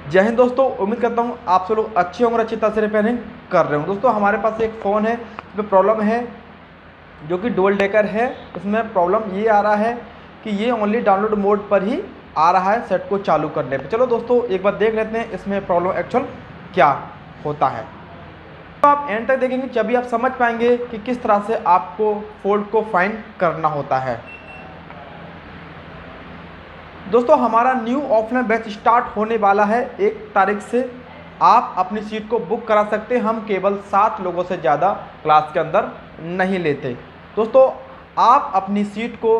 जय हिंद दोस्तों, उम्मीद करता हूँ आप सब लोग अच्छे होंगे और अच्छी तरह से रिपेयरिंग कर रहे हो। दोस्तों हमारे पास एक फ़ोन है जिसमें प्रॉब्लम है, जो कि डुअल डेकर है। इसमें प्रॉब्लम ये आ रहा है कि ये ओनली डाउनलोड मोड पर ही आ रहा है सेट को चालू करने पर। चलो दोस्तों एक बार देख लेते हैं इसमें प्रॉब्लम एक्चुअल क्या होता है। तो आप एंड तक देखेंगे जब आप समझ पाएंगे कि किस तरह से आपको फॉल्ट को फाइंड करना होता है। दोस्तों हमारा न्यू ऑफलाइन बैच स्टार्ट होने वाला है 1 तारीख से। आप अपनी सीट को बुक करा सकते हैं। हम केवल 7 लोगों से ज़्यादा क्लास के अंदर नहीं लेते। दोस्तों आप अपनी सीट को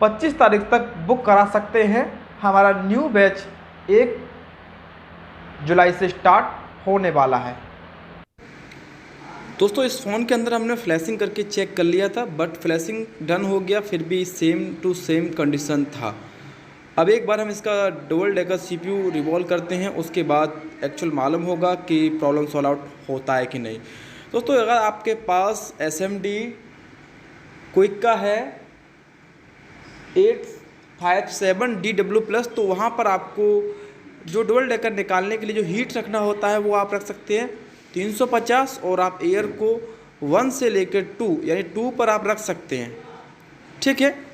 25 तारीख तक बुक करा सकते हैं। हमारा न्यू बैच 1 जुलाई से स्टार्ट होने वाला है। दोस्तों इस फ़ोन के अंदर हमने फ्लैशिंग करके चेक कर लिया था, बट फ्लैशिंग डन हो गया, फिर भी सेम टू सेम कंडीशन था। अब एक बार हम इसका डुअल डेकर सीपीयू रिवॉल्व करते हैं, उसके बाद एक्चुअल मालूम होगा कि प्रॉब्लम सॉल्व आउट होता है कि नहीं। दोस्तों अगर आपके पास SMD क्विक का है 857DW+, तो वहाँ पर आपको जो डुअल डेकर निकालने के लिए जो हीट रखना होता है वो आप रख सकते हैं 350, और आप एयर को 1 से लेकर 2 यानी 2 पर आप रख सकते हैं, ठीक है।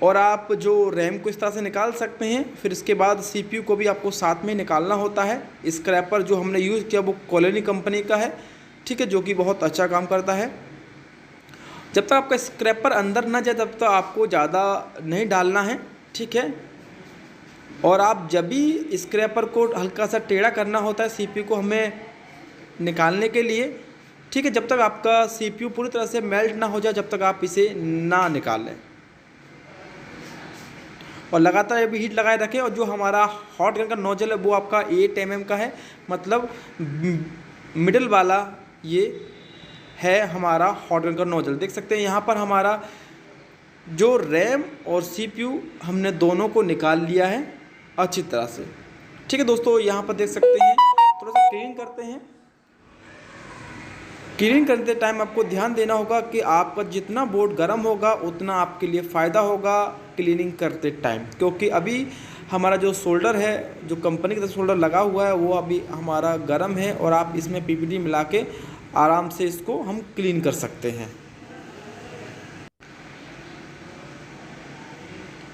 और आप जो रैम को इस तरह से निकाल सकते हैं। फिर इसके बाद CPU को भी आपको साथ में निकालना होता है। स्क्रैपर जो हमने यूज़ किया वो कॉलोनी कंपनी का है, ठीक है, जो कि बहुत अच्छा काम करता है। जब तक आपका स्क्रैपर अंदर ना जाए तब तक आपको ज़्यादा नहीं डालना है, ठीक है। और आप जब भी स्क्रैपर को हल्का सा टेढ़ा करना होता है CPU को हमें निकालने के लिए, ठीक है। जब तक आपका CPU पूरी तरह से मेल्ट ना हो जाए जब तक आप इसे ना निकालें, और लगातार अभी हीट लगाए रखें। और जो हमारा हॉट गन का नोजल है वो आपका 8 mm का है, मतलब मिडल वाला ये है हमारा हॉट गन का नोजल। देख सकते हैं यहाँ पर हमारा जो रैम और CPU हमने दोनों को निकाल लिया है अच्छी तरह से, ठीक है। दोस्तों यहाँ पर देख सकते हैं, थोड़ा सा क्लीन करते हैं। क्लीन करते टाइम आपको ध्यान देना होगा कि आपका जितना बोर्ड गर्म होगा उतना आपके लिए फ़ायदा होगा क्लीनिंग करते टाइम, क्योंकि अभी हमारा जो सोल्डर है, जो कंपनी का सोल्डर लगा हुआ है, वो अभी हमारा गर्म है। और आप इसमें PVD मिला के आराम से इसको हम क्लीन कर सकते हैं।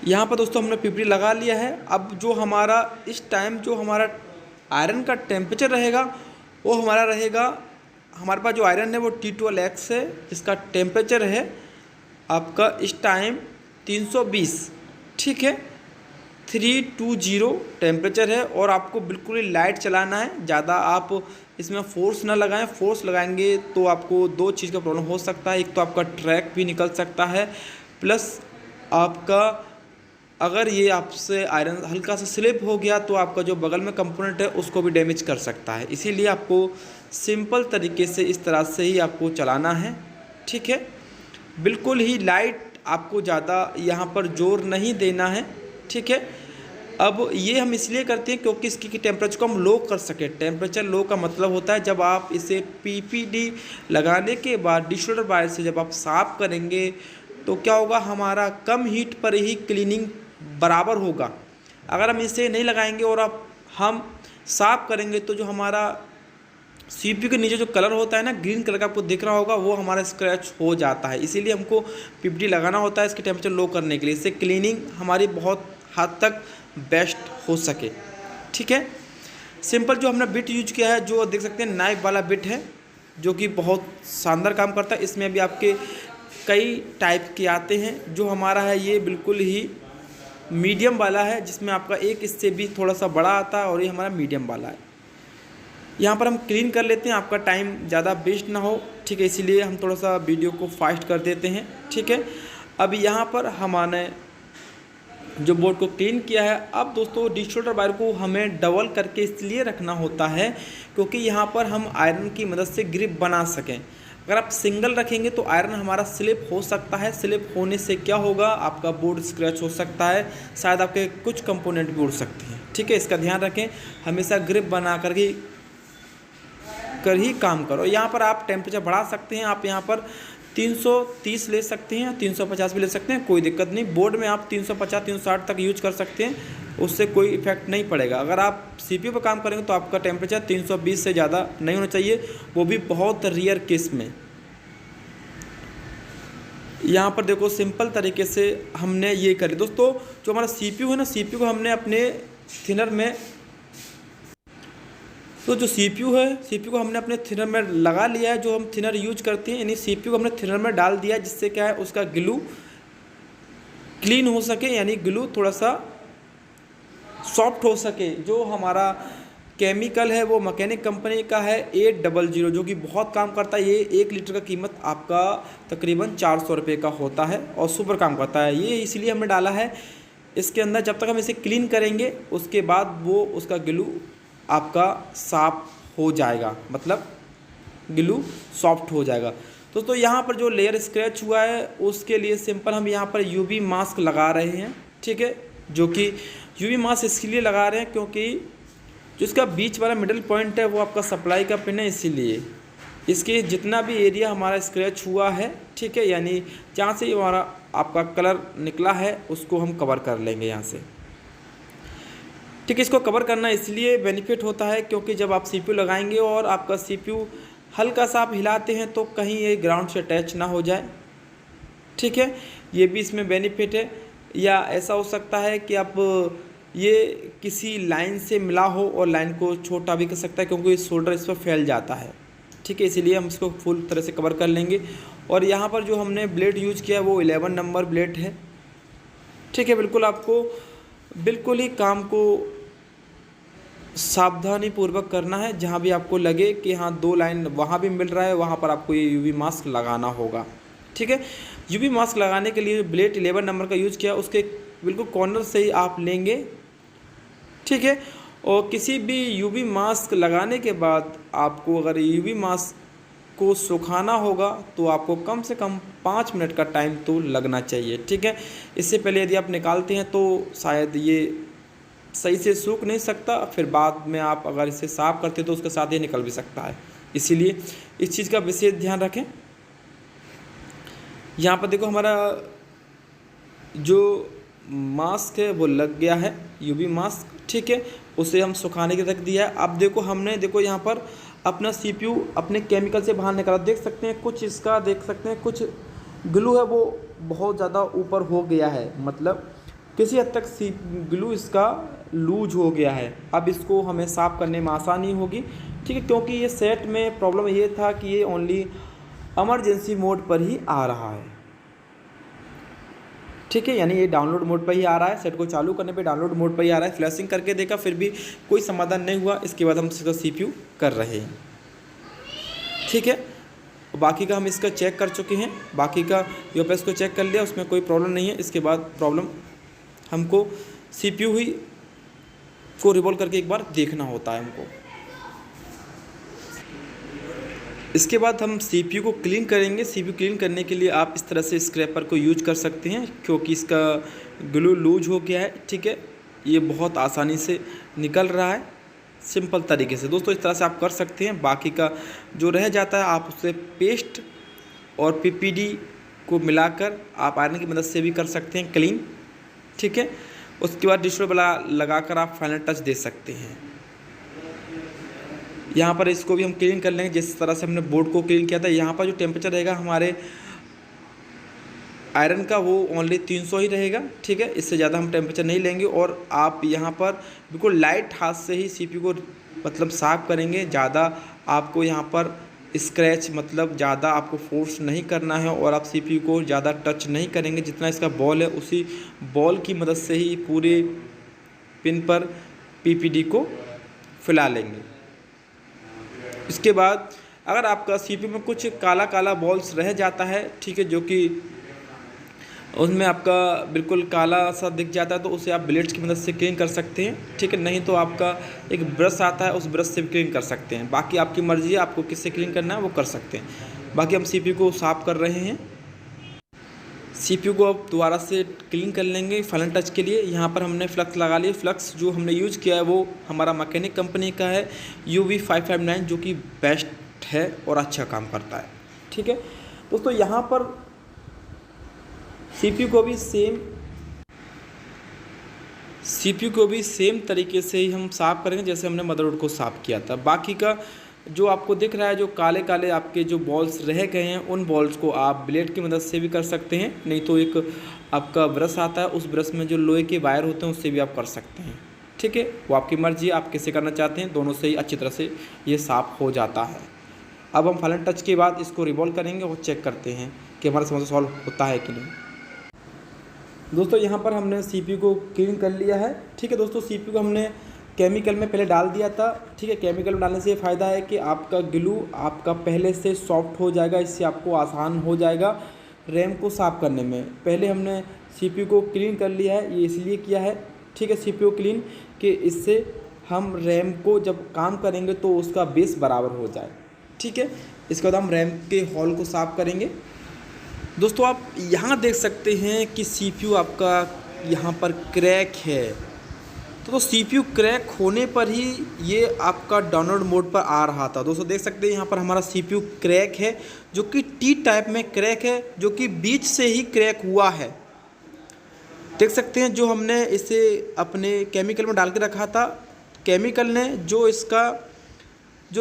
यहाँ पर दोस्तों हमने PVD लगा लिया है। अब जो हमारा इस टाइम जो हमारा आयरन का टेम्परेचर रहेगा वो हमारा रहेगा, हमारे पास जो आयरन है वो T12X है, जिसका टेम्परेचर है आपका इस टाइम 320, ठीक है। 320 टेम्परेचर है। और आपको बिल्कुल ही लाइट चलाना है, ज़्यादा आप इसमें फोर्स ना लगाएं। फोर्स लगाएंगे तो आपको 2 चीज़ का प्रॉब्लम हो सकता है। एक तो आपका ट्रैक भी निकल सकता है, प्लस आपका अगर ये आपसे आयरन हल्का सा स्लिप हो गया तो आपका जो बगल में कंपोनेंट है उसको भी डैमेज कर सकता है। इसीलिए आपको सिंपल तरीके से इस तरह से ही आपको चलाना है, ठीक है। बिल्कुल ही लाइट, आपको ज़्यादा यहाँ पर जोर नहीं देना है, ठीक है। अब ये हम इसलिए करते हैं क्योंकि इसकी टेम्परेचर को हम लो कर सकें। टेम्परेचर लो का मतलब होता है जब आप इसे PVD लगाने के बाद डिशोल्डर वायर से जब आप साफ़ करेंगे तो क्या होगा, हमारा कम हीट पर ही क्लीनिंग बराबर होगा। अगर हम इसे नहीं लगाएंगे और हम साफ़ करेंगे तो जो हमारा CPU के नीचे जो कलर होता है ना, ग्रीन कलर का आपको दिख रहा होगा, वो हमारा स्क्रैच हो जाता है। इसीलिए हमको PVD लगाना होता है इसकी टेम्परेचर लो करने के लिए। इससे क्लीनिंग हमारी बहुत हद तक बेस्ट हो सके, ठीक है। सिंपल जो हमने बिट यूज किया है, जो देख सकते हैं नाइफ वाला बिट है, जो कि बहुत शानदार काम करता है। इसमें भी आपके कई टाइप के आते हैं। जो हमारा है ये बिल्कुल ही मीडियम वाला है, जिसमें आपका एक इससे भी थोड़ा सा बड़ा आता है, और ये हमारा मीडियम वाला है। यहाँ पर हम क्लीन कर लेते हैं, आपका टाइम ज़्यादा वेस्ट ना हो, ठीक है। इसीलिए हम थोड़ा सा वीडियो को फास्ट कर देते हैं, ठीक है। अब यहाँ पर हमने जो बोर्ड को क्लीन किया है, अब दोस्तों डिशोल्डर वायर को हमें डबल करके इसलिए रखना होता है क्योंकि यहाँ पर हम आयरन की मदद से ग्रिप बना सकें। अगर आप सिंगल रखेंगे तो आयरन हमारा स्लिप हो सकता है। स्लिप होने से क्या होगा, आपका बोर्ड स्क्रैच हो सकता है, शायद आपके कुछ कंपोनेंट भी उड़ सकते हैं, ठीक है। इसका ध्यान रखें, हमेशा ग्रिप बना कर ही काम करो। यहाँ पर आप टेम्परेचर बढ़ा सकते हैं। आप यहाँ पर 330 ले सकते हैं, 350 भी ले सकते हैं, कोई दिक्कत नहीं। बोर्ड में आप 350 360 तक यूज कर सकते हैं, उससे कोई इफेक्ट नहीं पड़ेगा। अगर आप CPU पर काम करेंगे तो आपका टेम्परेचर 320 से ज़्यादा नहीं होना चाहिए, वो भी बहुत रेयर केस में। यहाँ पर देखो सिंपल तरीके से हमने ये करी दोस्तों। जो हमारा CPU है ना, CPU को हमने अपने थिनर में, तो जो CPU है, CPU को हमने अपने थिनर में लगा लिया है। जो हम थिनर यूज करते हैं, यानी CPU को हमने थिनर में डाल दिया, जिससे क्या है उसका ग्लू क्लीन हो सके, यानी ग्लू थोड़ा सा सॉफ्ट हो सके। जो हमारा केमिकल है वो मैकेनिक कंपनी का है 800, जो कि बहुत काम करता है। ये 1 लीटर का कीमत आपका तकरीबन 400 रुपये का होता है और सुपर काम करता है। ये इसलिए हमने डाला है इसके अंदर, जब तक हम इसे क्लीन करेंगे उसके बाद वो उसका ग्लू आपका साफ हो जाएगा, मतलब ग्लू सॉफ्ट हो जाएगा। तो यहाँ पर जो लेयर स्क्रैच हुआ है उसके लिए सिंपल हम यहाँ पर UV मास्क लगा रहे हैं, ठीक है। जो कि UV मास्क इसलिए लगा रहे हैं क्योंकि जो इसका बीच वाला मिडिल पॉइंट है वो आपका सप्लाई का पिन है, इसीलिए इसके जितना भी एरिया हमारा स्क्रैच हुआ है, ठीक है, यानी जहाँ से हमारा आपका कलर निकला है उसको हम कवर कर लेंगे यहाँ से, ठीक है। इसको कवर करना इसलिए बेनिफिट होता है क्योंकि जब आप CPU लगाएंगे और आपका CPU हल्का सा आप हिलाते हैं तो कहीं ये ग्राउंड से अटैच ना हो जाए, ठीक है। ये भी इसमें बेनिफिट है। या ऐसा हो सकता है कि आप ये किसी लाइन से मिला हो और लाइन को छोटा भी कर सकता है क्योंकि सोल्डर इस पर फैल जाता है, ठीक है। इसीलिए हम इसको फुल तरह से कवर कर लेंगे। और यहाँ पर जो हमने ब्लेड यूज किया है वो 11 नंबर ब्लेड है, ठीक है। बिल्कुल आपको बिल्कुल ही काम को सावधानी पूर्वक करना है। जहाँ भी आपको लगे कि हाँ 2 लाइन वहाँ भी मिल रहा है, वहाँ पर आपको ये UV मास्क लगाना होगा, ठीक है। UV मास्क लगाने के लिए ब्लेड 11 नंबर का यूज़ किया, उसके बिल्कुल कॉर्नर से ही आप लेंगे, ठीक है। और किसी भी UV मास्क लगाने के बाद आपको अगर UV मास्क को सुखाना होगा तो आपको कम से कम 5 मिनट का टाइम तो लगना चाहिए, ठीक है। इससे पहले यदि आप निकालते हैं तो शायद ये सही से सूख नहीं सकता, फिर बाद में आप अगर इसे साफ़ करते तो उसके साथ ही निकल भी सकता है। इसीलिए इस चीज़ का विशेष ध्यान रखें। यहाँ पर देखो हमारा जो मास्क है वो लग गया है, UV मास्क, ठीक है। उसे हम सुखाने के रख दिया है। अब देखो हमने देखो यहाँ पर अपना CPU अपने केमिकल से बाहर निकाला, देख सकते हैं कुछ इसका, देख सकते हैं कुछ ग्लू है वो बहुत ज़्यादा ऊपर हो गया है, मतलब किसी हद तक ग्लू इसका लूज हो गया है। अब इसको हमें साफ़ करने में आसानी होगी, ठीक है। क्योंकि ये सेट में प्रॉब्लम ये था कि ये ओनली इमरजेंसी मोड पर ही आ रहा है, ठीक है। यानी ये डाउनलोड मोड पर ही आ रहा है, सेट को चालू करने पे डाउनलोड मोड पर ही आ रहा है। फ्लैशिंग करके देखा फिर भी कोई समाधान नहीं हुआ, इसके बाद हम इसका CPU कर रहे हैं, ठीक है। बाकी का हम इसका चेक कर चुके हैं, बाकी का UPS को चेक कर लिया, उसमें कोई प्रॉब्लम नहीं है। इसके बाद प्रॉब्लम हमको CPU ही को रिवॉल्व करके एक बार देखना होता है हमको। इसके बाद हम CPU को क्लीन करेंगे। CPU क्लीन करने के लिए आप इस तरह से स्क्रैपर को यूज कर सकते हैं क्योंकि इसका ग्लू लूज हो गया है, ठीक है। ये बहुत आसानी से निकल रहा है सिंपल तरीके से। दोस्तों इस तरह से आप कर सकते हैं। बाकी का जो रह जाता है आप उससे पेस्ट और PPD को मिलाकर आप आयरन की मदद से भी कर सकते हैं क्लीन, ठीक है। उसके बाद डिश लगाकर आप फाइनल टच दे सकते हैं। यहाँ पर इसको भी हम क्लीन कर लेंगे जिस तरह से हमने बोर्ड को क्लीन किया था। यहाँ पर जो टेम्परेचर रहेगा हमारे आयरन का वो ओनली 300 ही रहेगा, ठीक है। इससे ज़्यादा हम टेम्परेचर नहीं लेंगे। और आप यहाँ पर बिल्कुल लाइट हाथ से ही CPU को मतलब साफ़ करेंगे। ज़्यादा आपको यहाँ पर स्क्रैच मतलब ज़्यादा आपको फोर्स नहीं करना है और आप CPU को ज़्यादा टच नहीं करेंगे। जितना इसका बॉल है उसी बॉल की मदद से ही पूरे पिन पर PPD को फैला लेंगे। इसके बाद अगर आपका CPU में कुछ काला काला बॉल्स रह जाता है, ठीक है, जो कि उसमें आपका बिल्कुल काला सा दिख जाता है तो उसे आप ब्लेड्स की मदद से क्लीन कर सकते हैं, ठीक है। नहीं तो आपका एक ब्रश आता है, उस ब्रश से भी क्लीन कर सकते हैं। बाकी आपकी मर्ज़ी है, आपको किससे क्लीन करना है वो कर सकते हैं। बाकी हम CPU को साफ़ कर रहे हैं। CPU को अब दोबारा से क्लीन कर लेंगे फाइनल टच के लिए। यहाँ पर हमने फ्लक्स लगा लिया। फ्लक्स जो हमने यूज़ किया है वो हमारा मैकेनिक कंपनी का है UV559, जो कि बेस्ट है और अच्छा काम करता है, ठीक है। दोस्तों यहाँ पर CPU को भी सेम तरीके से ही हम साफ़ करेंगे जैसे हमने मदरबोर्ड को साफ़ किया था। बाकी का जो आपको दिख रहा है, जो काले काले आपके जो बॉल्स रह गए हैं, उन बॉल्स को आप ब्लेड की मदद से भी कर सकते हैं, नहीं तो एक आपका ब्रश आता है, उस ब्रश में जो लोहे के वायर होते हैं उससे भी आप कर सकते हैं। ठीक है, वो आपकी मर्जी, आप कैसे करना चाहते हैं, दोनों से ही अच्छी तरह से ये साफ़ हो जाता है। अब हम फाइनल टच के बाद इसको रिवॉल्व करेंगे और चेक करते हैं कि हमारा समस्या सॉल्व होता है कि नहीं। दोस्तों यहाँ पर हमने CPU को क्लीन कर लिया है। ठीक है दोस्तों, CPU को हमने केमिकल में पहले डाल दिया था। ठीक है, केमिकल में डालने से ये फ़ायदा है कि आपका ग्लू आपका पहले से सॉफ्ट हो जाएगा, इससे आपको आसान हो जाएगा रैम को साफ़ करने में। पहले हमने CPU को क्लीन कर लिया है, ये इसलिए किया है, ठीक है, CPU क्लीन, कि इससे हम रैम को जब काम करेंगे तो उसका बेस बराबर हो जाए। ठीक है, इसके बाद हम रैम के हॉल को साफ़ करेंगे। दोस्तों आप यहाँ देख सकते हैं कि CPU आपका यहाँ पर क्रैक है। तो CPU क्रैक होने पर ही ये आपका डाउनलोड मोड पर आ रहा था। दोस्तों देख सकते हैं यहाँ पर हमारा CPU क्रैक है, जो कि T टाइप में क्रैक है, जो कि बीच से ही क्रैक हुआ है। देख सकते हैं जो हमने इसे अपने केमिकल में डाल के रखा था, केमिकल ने जो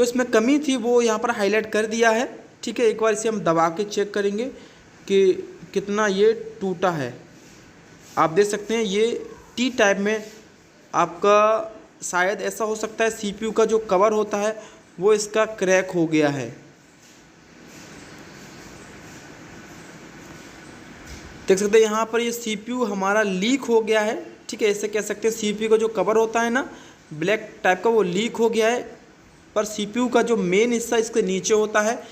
इसमें कमी थी वो यहाँ पर हाईलाइट कर दिया है। ठीक है, एक बार इसे हम दबा के चेक करेंगे कि कितना ये टूटा है। आप देख सकते हैं ये T टाइप में आपका शायद ऐसा हो सकता है CPU का जो कवर होता है वो इसका क्रैक हो गया है। देख सकते हैं यहाँ पर ये CPU हमारा लीक हो गया है। ठीक है, ऐसे कह सकते हैं CPU का जो कवर होता है ना ब्लैक टाइप का, वो लीक हो गया है, पर CPU का जो मेन हिस्सा इसके नीचे होता है।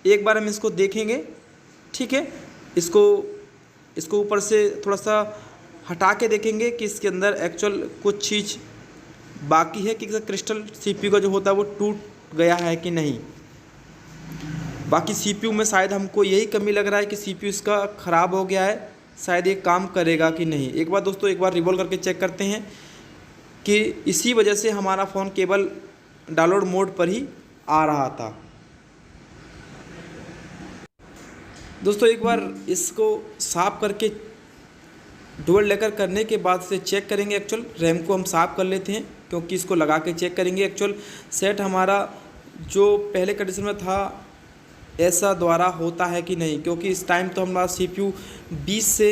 एक बार हम इसको देखेंगे। ठीक है, इसको ऊपर से थोड़ा सा हटा के देखेंगे कि इसके अंदर एक्चुअल कुछ चीज़ बाकी है कि क्रिस्टल CPU का जो होता है वो टूट गया है कि नहीं। बाकी CPU में शायद हमको यही कमी लग रहा है कि CPU इसका ख़राब हो गया है, शायद ये काम करेगा कि नहीं। एक बार दोस्तों एक बार रिवॉल्व करके चेक करते हैं कि इसी वजह से हमारा फ़ोन केवल डाउनलोड मोड पर ही आ रहा था। दोस्तों एक बार इसको साफ़ करके डुअल लेकर करने के बाद से चेक करेंगे। एक्चुअल रैम को हम साफ़ कर लेते हैं, क्योंकि इसको लगा के चेक करेंगे एक्चुअल सेट हमारा जो पहले कंडीशन में था ऐसा द्वारा होता है कि नहीं, क्योंकि इस टाइम तो हमारा CPU 20 से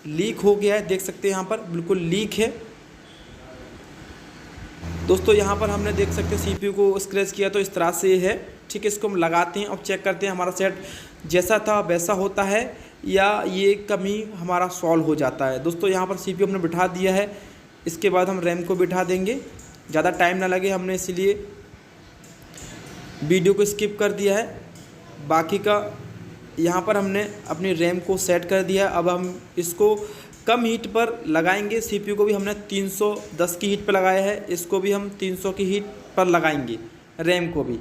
लीक हो गया है। देख सकते हैं यहाँ पर बिल्कुल लीक है। दोस्तों यहाँ पर हमने देख सकते हैं CPU को स्क्रैच किया तो इस तरह से ये है। ठीक है, इसको हम लगाते हैं और चेक करते हैं हमारा सेट जैसा था वैसा होता है या ये कमी हमारा सॉल्व हो जाता है। दोस्तों यहाँ पर CPU हमने बिठा दिया है, इसके बाद हम रैम को बिठा देंगे, ज़्यादा टाइम ना लगे, हमने इसलिए वीडियो को स्किप कर दिया है। बाकी का यहाँ पर हमने अपनी रैम को सेट कर दिया है। अब हम इसको कम हीट पर लगाएंगे। CPU को भी हमने 310 की हीट पर लगाया है, इसको भी हम 300 की हीट पर लगाएंगे, रैम को भी।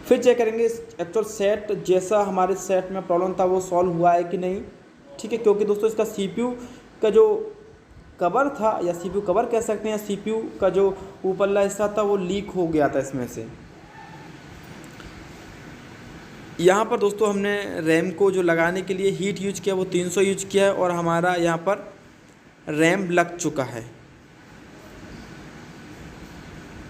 फिर चेक करेंगे एक्चुअल सेट जैसा हमारे सेट में प्रॉब्लम था वो सॉल्व हुआ है कि नहीं। ठीक है, क्योंकि दोस्तों इसका CPU का जो कवर था या CPU कवर कह सकते हैं, CPU का जो ऊपरला हिस्सा था वो लीक हो गया था इसमें से। यहाँ पर दोस्तों हमने रैम को जो लगाने के लिए हीट यूज किया वो 300 यूज किया है और हमारा यहाँ पर रैम लग चुका है।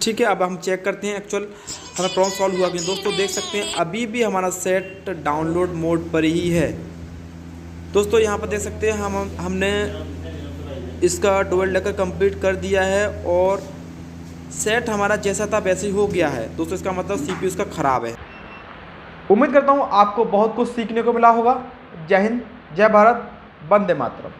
ठीक है, अब हम चेक करते हैं एक्चुअल हमारा प्रॉब्लम सॉल्व हुआ कि दोस्तों देख सकते हैं अभी भी हमारा सेट डाउनलोड मोड पर ही है। दोस्तों यहाँ पर देख सकते हैं हमने इसका डुअल डेकर कंप्लीट कर दिया है और सेट हमारा जैसा था वैसे ही हो गया है। दोस्तों इसका मतलब CPU इसका ख़राब है। उम्मीद करता हूँ आपको बहुत कुछ सीखने को मिला होगा। जय हिंद, जय भारत, वंदे मातरम।